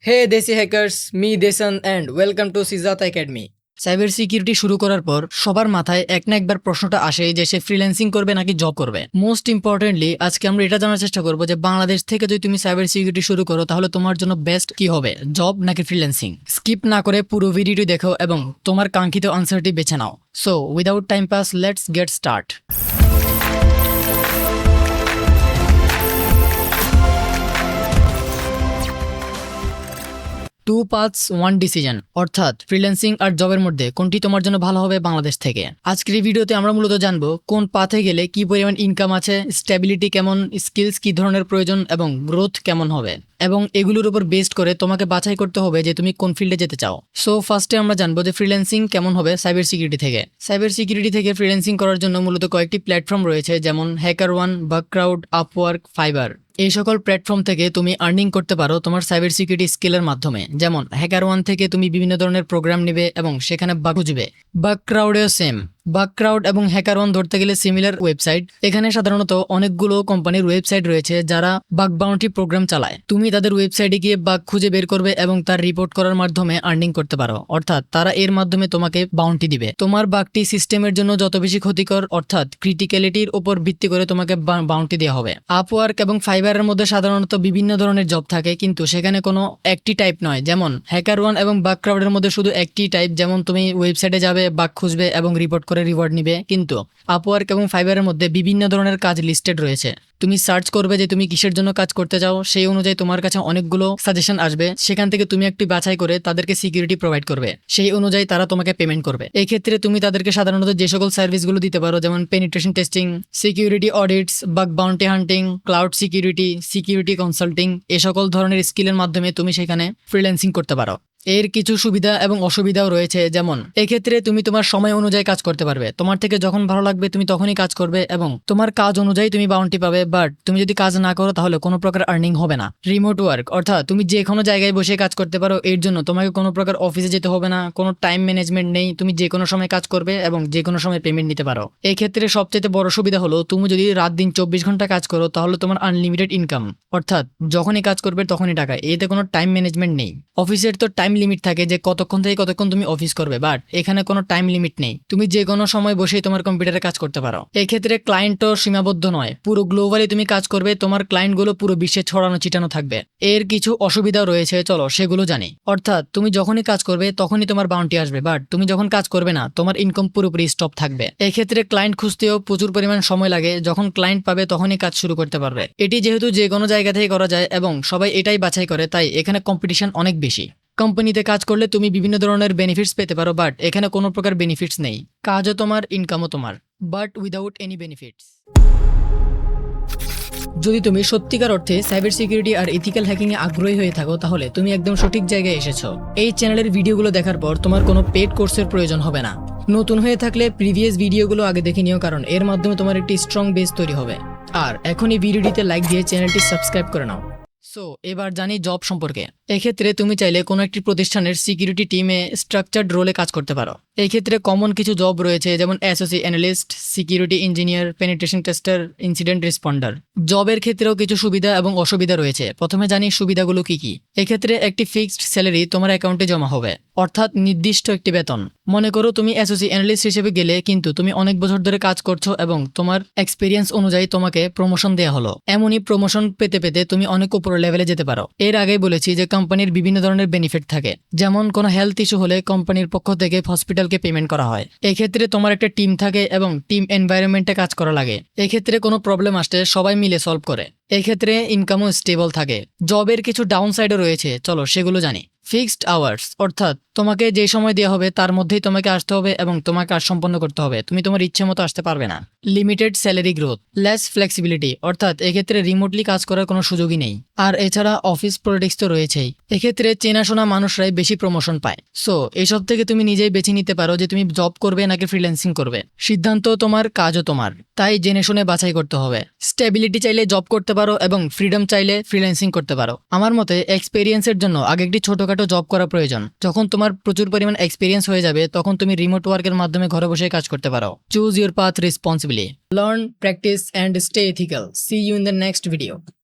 হে দেশি হ্যাকার্স, মি দেশন অ্যান্ড ওয়েলকাম টু সিজাত একাডেমি। সাইবার সিকিউরিটি শুরু করার পর সবার মাথায় এক না একবার প্রশ্নটা আসে যে সে ফ্রিল্যান্সিং করবে নাকি জব করবে। মোস্ট ইম্পর্টেন্টলি আজকে আমরা এটা জানার চেষ্টা করবো যে বাংলাদেশ থেকে যদি তুমি সাইবার সিকিউরিটি শুরু করো তাহলে তোমার জন্য বেস্ট কি হবে, জব নাকি ফ্রিল্যান্সিং। স্কিপ না করে পুরো ভিডিওটি দেখো এবং তোমার কাঙ্ক্ষিত আনসারটি বেছে নাও। So without time pass, let's get start. Two paths one decision, অর্থাৎ ফ্রিল্যান্সিং আর জবের মধ্যে কোনটি তোমার জন্য ভালো হবে বাংলাদেশ থেকে। আজকের এই ভিডিওতে আমরা মূলত জানবো কোন পাথে গেলে কি পরিমাণ ইনকাম আছে, স্টেবিলিটি কেমন, স্কিলস কি ধরনের প্রয়োজন এবং গ্রোথ কেমন হবে, এবং এগুলোর উপর বেসড করে তোমাকে বাছাই করতে হবে যে তুমি কোন ফিল্ডে যেতে চাও। সো ফার্স্টে আমরা জানবো যে ফ্রিল্যান্সিং কেমন হবে সাইবার সিকিউরিটি থেকে। সাইবার সিকিউরিটি থেকে ফ্রিল্যান্সিং করার জন্য মূলত কয়েকটি প্ল্যাটফর্ম রয়েছে, যেমন হ্যাকার1, বাগক্রাউড, আপওয়ার্ক, ফাইবার। এই সকল প্ল্যাটফর্ম থেকে তুমি আর্নিং করতে পারো তোমার সাইবার সিকিউরিটি স্কিলের মাধ্যমে। যেমন হ্যাকার1 থেকে তুমি বিভিন্ন ধরনের প্রোগ্রাম নেবে এবং সেখানে বাগ খুঁজবে। বাগক্রাউডেও সেম। বাগক্রাউড এবং হ্যাকার1 ধরতে গেলে সিমিলার ওয়েবসাইট। এখানে সাধারণত অনেকগুলো কোম্পানির ওয়েবসাইট রয়েছে যারা বাগ বাউন্টি প্রোগ্রাম চালায়। তুমি তাদের ওয়েবসাইটে গিয়ে বাগ খুঁজে বের করবে এবং তার রিপোর্ট করার মাধ্যমে আর্নিং করতে পারো, অর্থাৎ তারা এর মাধ্যমে তোমাকে বাউন্টি দিবে। তোমার বাগটি সিস্টেমের জন্য যত বেশি ক্ষতিকর, অর্থাৎ ক্রিটিক্যালিটির উপর ভিত্তি করে তোমাকে বাউন্টি দেওয়া হবে। আপওয়ার্ক এবং ফাইবারের মধ্যে সাধারণত বিভিন্ন ধরনের জব থাকে, কিন্তু সেখানে কোনো একটি টাইপ নয়। যেমন হ্যাকার1 এবং বাগক্রাউডের মধ্যে শুধু একটি টাইপ, যেমন তুমি ওয়েবসাইটে যাবে, বাগ খুঁজবে এবং রিপোর্ট করে রিওয়ার্ড নিবে। কিন্তু আপওয়ার্ক এবং ফাইবারের মধ্যে বিভিন্ন ধরনের কাজ লিস্টেড রয়েছে। তুমি সার্চ করবে যে তুমি কিসের জন্য কাজ করতে চাও, সেই অনুযায়ী তোমার কাছে অনেকগুলো সাজেশন আসবে। সেখান থেকে তুমি একটি বাছাই করে তাদেরকে সিকিউরিটি প্রোভাইড করবে, সেই অনুযায়ী তারা তোমাকে পেমেন্ট করবে। এই ক্ষেত্রে তুমি তাদেরকে সাধারণত যে সকল সার্ভিসগুলো দিতে পারো, যেমন penetration testing, security audits, bug bounty hunting, cloud security, security consulting, এ সকল ধরনের স্কিলের মাধ্যমে তুমি সেখানে ফ্রিল্যান্সিং করতে পারো। এর কিছু সুবিধা এবং অসুবিধাও রয়েছে, যেমন এক্ষেত্রে তুমি তোমার সময় অনুযায়ী কাজ করতে পারবে। তোমার থেকে যখন ভালো লাগবে তুমি তখনই কাজ করবে এবং তোমার কাজ অনুযায়ী তুমি বাউন্টি পাবে। বাট তুমি যদি কাজ না করো তাহলে কোনো প্রকার আর্নিং হবে না। রিমোট ওয়ার্ক, অর্থাৎ তুমি যে কোনো জায়গায় বসে কাজ করতে পারো। এর জন্য তোমাকে কোনো প্রকার অফিসে যেতে হবে না, কোনো টাইম ম্যানেজমেন্ট নেই। তুমি যে কোনো সময় কাজ করবে এবং যে কোনো সময় পেমেন্ট নিতে পারো। এই ক্ষেত্রে সবচেয়ে বড় সুবিধা হলো তুমি যদি রাত দিন 24 ঘন্টা কাজ করো তাহলে তোমার আনলিমিটেড ইনকাম, অর্থাৎ যখনই কাজ করবে তখনই টাকা। এতে কোনো টাইম ম্যানেজমেন্ট নেই। অফিসের তো টাইম লিমিট থাকে যে কতক্ষণ থেকে কতক্ষণ তুমি অফিস করবে, বাট এখানে কোনো টাইম লিমিট নেই। তুমি যে কোনো সময় বসেই তোমার কম্পিউটারে কাজ করতে পারো। এই ক্ষেত্রে ক্লায়েন্টও সীমাবদ্ধ নয়, পুরো গ্লোবালি তুমি কাজ করবে। তোমার ক্লায়েন্টগুলো পুরো বিশ্বে ছড়ানো ছিটানো থাকবে। এর কিছু অসুবিধাও রয়েছে, চলো সেগুলো জানি। অর্থাৎ তুমি যখনই কাজ করবে তখনই তোমার বাউন্টি আসবে, বাট তুমি যখন কাজ করবে না তোমার ইনকাম পুরোপুরি স্টপ থাকবে। এই ক্ষেত্রে ক্লায়েন্ট খুঁজতেও প্রচুর পরিমাণ সময় লাগে। যখন ক্লায়েন্ট পাবে তখনই কাজ শুরু করতে পারবে। এটি যেহেতু যে কোনো জায়গা থেকে করা যায় এবং সবাই এটাই বাছাই করে, তাই এখানে কম্পিটিশন অনেক বেশি। কোম্পানিতে কাজ করলে তুমি বিভিন্ন ধরনের বেনিফিটস পেতে পারো, বাট এখানে কোনো প্রকার বেনিফিটস নেই। কাজও তোমার, ইনকামও তোমার, বাট উইদাউট এনি বেনিফিটস। যদি তুমি সত্যিকার অর্থে সাইবার সিকিউরিটি আর ইথিক্যাল হ্যাকিং এ আগ্রহী হয়ে থাকো তাহলে তুমি একদম সঠিক জায়গায় এসেছো। এই চ্যানেলের ভিডিওগুলো দেখার পর তোমার কোনো পেড কোর্সের প্রয়োজন হবে না। নতুন হয়ে থাকলে প্রিভিয়াস ভিডিওগুলো আগে দেখে নিও, কারণ এর মাধ্যমে তোমার একটি স্ট্রং বেস তৈরি হবে। আর এখন এই ভিডিওটিতে লাইক দিয়ে চ্যানেলটি সাবস্ক্রাইব করে নাও। সো এবার জানি জব সম্পর্কে। এক্ষেত্রে তুমি চাইলে কোনো একটি প্রতিষ্ঠানের সিকিউরিটি টিমে স্ট্রাকচার্ড রোলে কাজ করতে পারো। এই ক্ষেত্রে কমন কিছু জব রয়েছে, যেমন SOC analyst, security engineer, penetration tester, incident responder. জবের ক্ষেত্রেও কিছু সুবিধা এবং অসুবিধা রয়েছে। প্রথমে জানি সুবিধাগুলো কি কি। এক্ষেত্রে একটি ফিক্সড স্যালারি তোমার অ্যাকাউন্টে জমা হবে, অর্থাৎ নির্দিষ্ট একটি বেতন। মনে করো তুমি এসওসি অ্যানালিস্ট হিসেবে গেলে, কিন্তু তুমি অনেক বছর ধরে কাজ করছো এবং তোমার এক্সপিরিয়েন্স অনুযায়ী তোমাকে প্রমোশন দেওয়া হলো। এমনই প্রমোশন পেতে পেতে তুমি অনেক উপরের লেভেলে যেতে পারো। এর আগেই বলেছি যে কোম্পানির বিভিন্ন ধরনের বেনিফিট থাকে, যেমন কোনো হেলথ ইস্যু হলে কোম্পানির পক্ষ থেকে হসপিটালকে পেমেন্ট করা হয়। এক্ষেত্রে তোমার একটা টিম থাকে এবং টিম এনভায়রনমেন্টে কাজ করা লাগে। এক্ষেত্রে কোনো প্রবলেম আসলে সবাই মিলে সলভ করে। এক্ষেত্রে ইনকামও স্টেবল থাকে। জবের কিছু ডাউন সাইডও রয়েছে, চলো সেগুলো জানি। ফিক্সড আওয়ার্স, অর্থাৎ তোমাকে যে সময় দেওয়া হবে তার মধ্যেই তোমাকে আসতে হবে এবং তোমার কাজ সম্পন্ন করতে হবে। তুমি তোমার ইচ্ছে মতো আসতে পারবে না। Limited salary growth, less flexibility, অর্থাৎ এক্ষেত্রে রিমোটলি কাজ করার কোনো সুযোগই নেই। আর এছাড়া অফিস পলিটিক্স তো রয়েছেই। এক্ষেত্রে চেনাশোনা মানুষরাই বেশি প্রমোশন পায়। সো এসব থেকে তুমি নিজেই বেছে নিতে পারো যে তুমি জব করবে নাকি ফ্রিল্যান্সিং করবে। সিদ্ধান্ত তোমার, কাজও তোমার, তাই জেনে শুনে বাছাই করতে হবে। স্টেবিলিটি চাইলে জব করতে পারো এবং ফ্রিডম চাইলে ফ্রিল্যান্সিং করতে পারো। আমার মতে এক্সপেরিয়েন্সের জন্য আগে একটি ছোটখাটো জব করা প্রয়োজন। যখন তোমার প্রচুর পরিমাণ এক্সপেরিয়েন্স হয়ে যাবে তখন তুমি রিমোট ওয়ার্কের মাধ্যমে ঘরে বসে কাজ করতে পারো। Choose your path responsibly, learn, practice and stay ethical. See you in the next video.